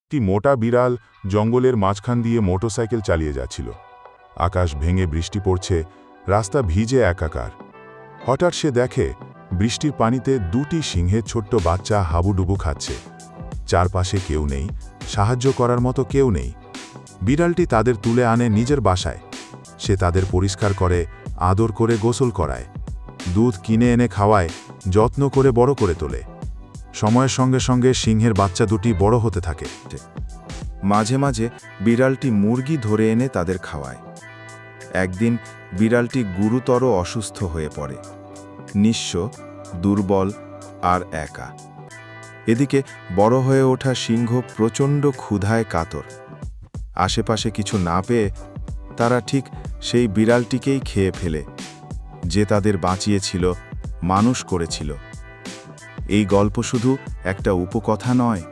একটি মোটা বিড়াল জঙ্গলের মাঝখান দিয়ে মোটরসাইকেল চালিয়ে যাচ্ছিল। আকাশ ভেঙে বৃষ্টি পড়ছে, রাস্তা ভিজে একাকার। হঠাৎ সে দেখে বৃষ্টির পানিতে দুটি সিংহের ছোট্ট বাচ্চা হাবুডুবু খাচ্ছে। চারপাশে কেউ নেই, সাহায্য করার মতো কেউ নেই। বিড়ালটি তাদের তুলে আনে নিজের বাসায়। সে তাদের পরিষ্কার করে, আদর করে গোসল করায়, দুধ কিনে এনে খাওয়ায়, যত্ন করে বড় করে তোলে। সময়ের সঙ্গে সঙ্গে সিংহের বাচ্চা দুটি বড় হতে থাকে। মাঝে মাঝে বিড়ালটি মুরগি ধরে এনে তাদের খাওয়ায়। একদিন বিড়ালটি গুরুতর অসুস্থ হয়ে পড়ে, নিঃস্ব, দুর্বল আর একা। এদিকে বড় হয়ে ওঠা সিংহ প্রচণ্ড ক্ষুধায় কাতর। আশেপাশে কিছু না পেয়ে তারা ঠিক সেই বিড়ালটিকেই খেয়ে ফেলে, যে তাদের বাঁচিয়েছিল, মানুষ করেছিল। এই গল্প শুধু একটা উপকথা নয়,